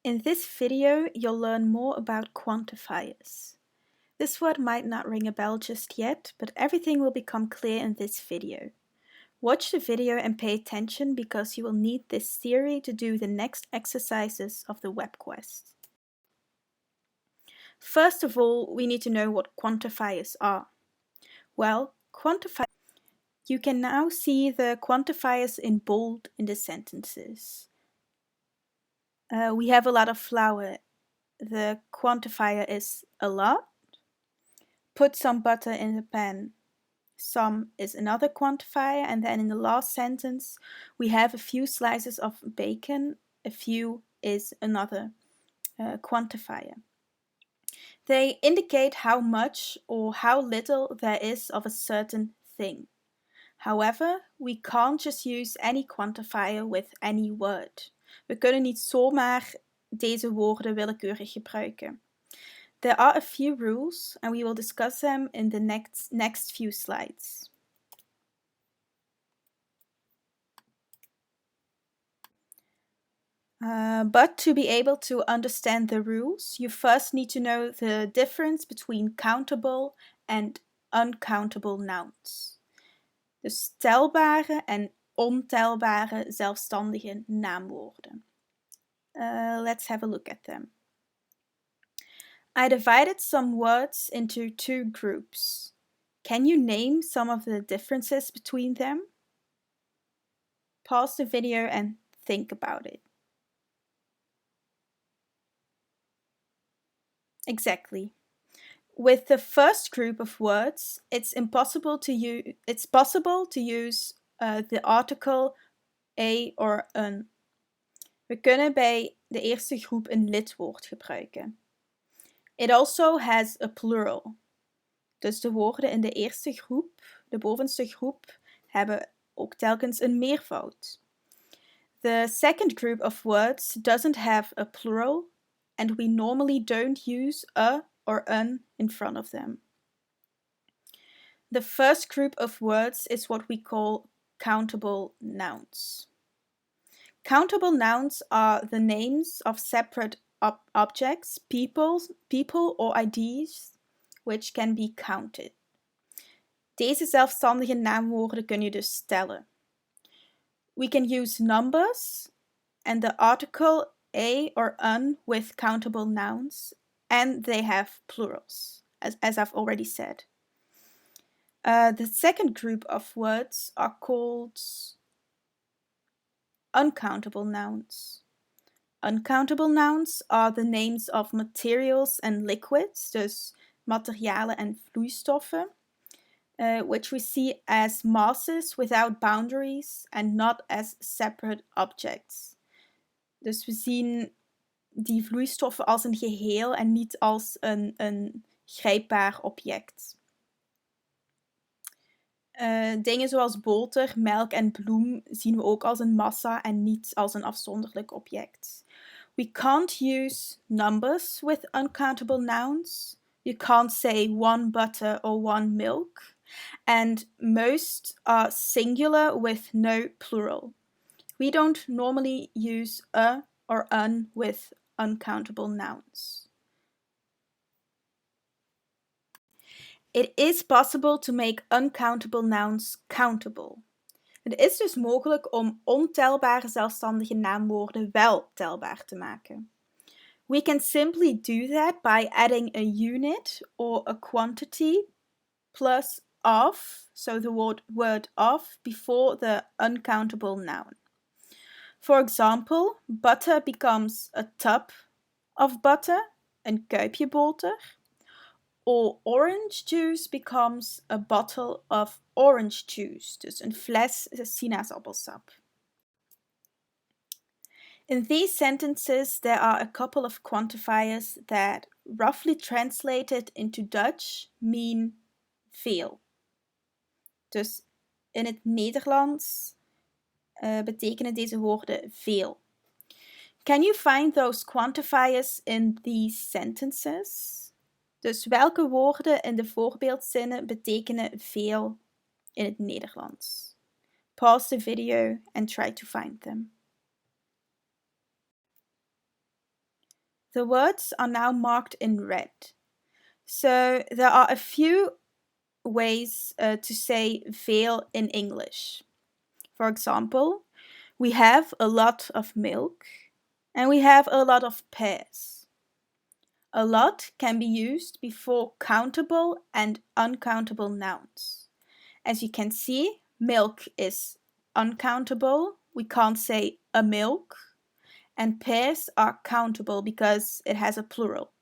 In this video, you'll learn more about quantifiers. This word might not ring a bell just yet, but everything will become clear in this video. Watch the video and pay attention because you will need this theory to do the next exercises of the web quest. First of all, we need to know what quantifiers are. Well, quantifiers. You can now see the quantifiers in bold in the sentences. We have a lot of flour. The quantifier is a lot. Put some butter in the pan. Some is another quantifier, and then in the last sentence we have a few slices of bacon. A few is another quantifier. They indicate how much or how little there is of a certain thing. However, we can't just use any quantifier with any word. We kunnen niet zomaar deze woorden willekeurig gebruiken. There are a few rules and we will discuss them in the next few slides. But to be able to understand the rules, you first need to know the difference between countable and uncountable nouns. Dus telbare en ontelbare zelfstandige naamwoorden. Let's have a look at them. I divided some words into two groups. Can you name some of the differences between them? Pause the video and think about it. Exactly. With the first group of words, it's possible to use the article a or een. We kunnen bij de eerste groep een lidwoord gebruiken. It also has a plural. Dus de woorden in de eerste groep, de bovenste groep, hebben ook telkens een meervoud. The second group of words doesn't have a plural, and we normally don't use a or an in front of them. The first group of words is what we call countable nouns. Countable nouns are the names of separate objects, people or ideas, which can be counted. Deze zelfstandige naamwoorden kun je dus tellen. We can use numbers and the article a or an with countable nouns, and they have plurals, as I've already said. The second group of words are called uncountable nouns. Uncountable nouns are the names of materials and liquids, dus materialen en vloeistoffen, which we see as masses without boundaries and not as separate objects. Dus we zien die vloeistoffen als een geheel en niet als een grijpbaar object. Dingen zoals boter, melk en bloem zien we ook als een massa en niet als een afzonderlijk object. We can't use numbers with uncountable nouns. You can't say one butter or one milk. And most are singular with no plural. We don't normally use a or an with uncountable nouns. It is possible to make uncountable nouns countable. Het is dus mogelijk om ontelbare zelfstandige naamwoorden wel telbaar te maken. We can simply do that by adding a unit or a quantity plus of, so the word of, before the uncountable noun. For example, butter becomes a tub of butter, een kuipje boter. Or orange juice becomes a bottle of orange juice, dus een fles sinaasappelsap. In these sentences, there are a couple of quantifiers that, roughly translated into Dutch, mean veel. Dus in het Nederlands betekenen deze woorden veel. Can you find those quantifiers in these sentences? Dus welke woorden in de voorbeeldzinnen betekenen veel in het Nederlands? Pause the video and try to find them. The words are now marked in red. So there are a few ways to say veel in English. For example, we have a lot of milk and we have a lot of pears. A lot can be used before countable and uncountable nouns. As you can see, milk is uncountable. We can't say a milk. And pears are countable because it has a plural.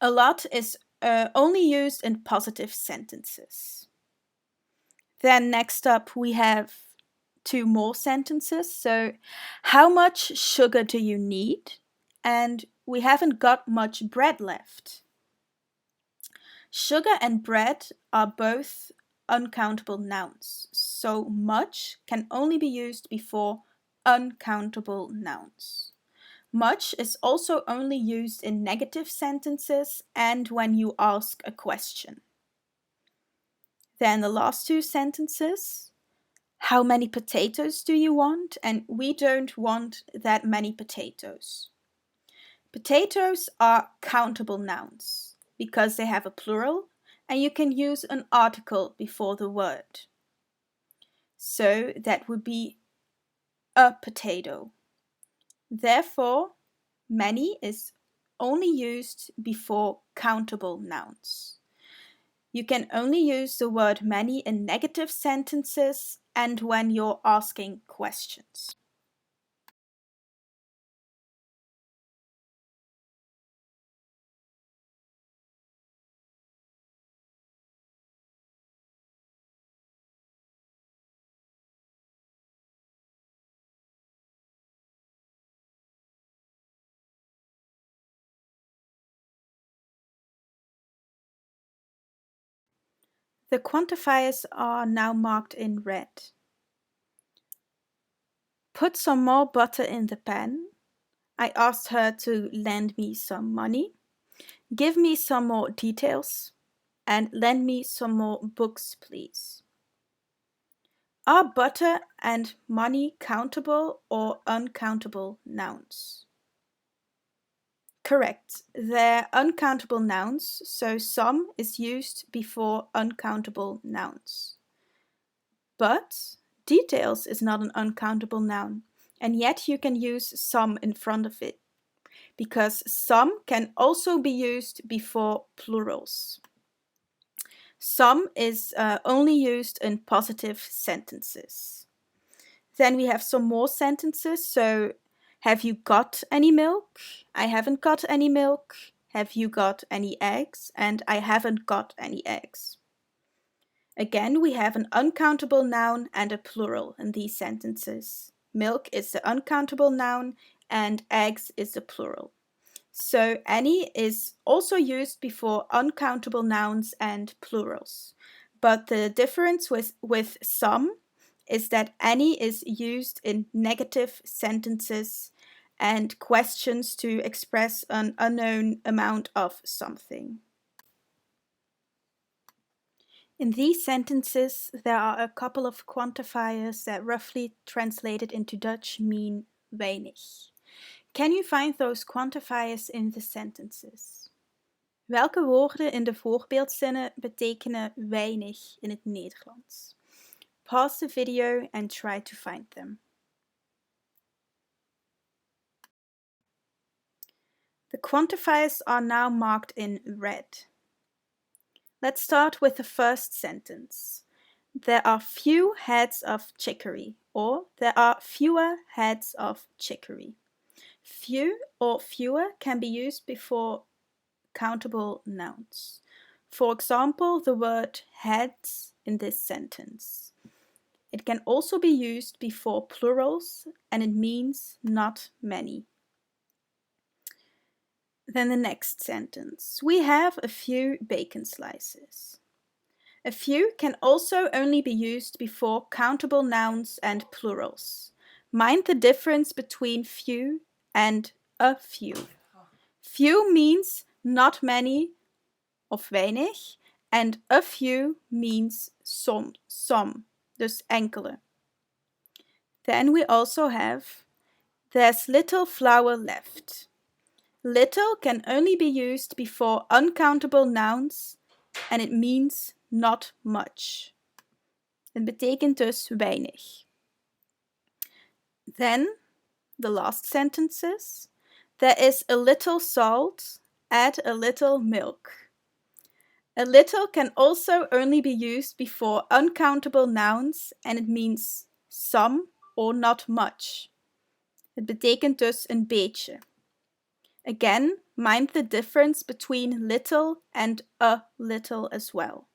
A lot is only used in positive sentences. Then next up we have two more sentences. So, how much sugar do you need? And we haven't got much bread left. Sugar and bread are both uncountable nouns. So much can only be used before uncountable nouns. Much is also only used in negative sentences and when you ask a question. Then the last two sentences. How many potatoes do you want? And we don't want that many potatoes. Potatoes are countable nouns because they have a plural and you can use an article before the word. So that would be a potato. Therefore, many is only used before countable nouns. You can only use the word many in negative sentences and when you're asking questions. The quantifiers are now marked in red. Put some more butter in the pan. I asked her to lend me some money. Give me some more details. And lend me some more books, please. Are butter and money countable or uncountable nouns? Correct. They're uncountable nouns, so some is used before uncountable nouns. But details is not an uncountable noun, and yet you can use some in front of it, because some can also be used before plurals. Some is only used in positive sentences. Then we have some more sentences. So, have you got any milk? I haven't got any milk. Have you got any eggs? And I haven't got any eggs. Again, we have an uncountable noun and a plural in these sentences. Milk is the uncountable noun and eggs is the plural. So any is also used before uncountable nouns and plurals. But the difference with some is that any is used in negative sentences and questions to express an unknown amount of something. In these sentences, there are a couple of quantifiers that roughly translated into Dutch mean weinig. Can you find those quantifiers in the sentences? Welke woorden in de voorbeeldzinnen betekenen weinig in het Nederlands? Pause the video and try to find them. The quantifiers are now marked in red. Let's start with the first sentence. There are few heads of chicory, or there are fewer heads of chicory. Few or fewer can be used before countable nouns. For example, the word heads in this sentence. It can also be used before plurals and it means not many. Then the next sentence. We have a few bacon slices. A few can also only be used before countable nouns and plurals. Mind the difference between few and a few. Few means not many of weinig and a few means some, dus enkele. Then we also have there's little flour left. Little can only be used before uncountable nouns and it means not much. Het betekent dus weinig. Then, the last sentences. There is a little salt, add a little milk. A little can also only be used before uncountable nouns and it means some or not much. Het betekent dus een beetje. Again, mind the difference between little and a little as well.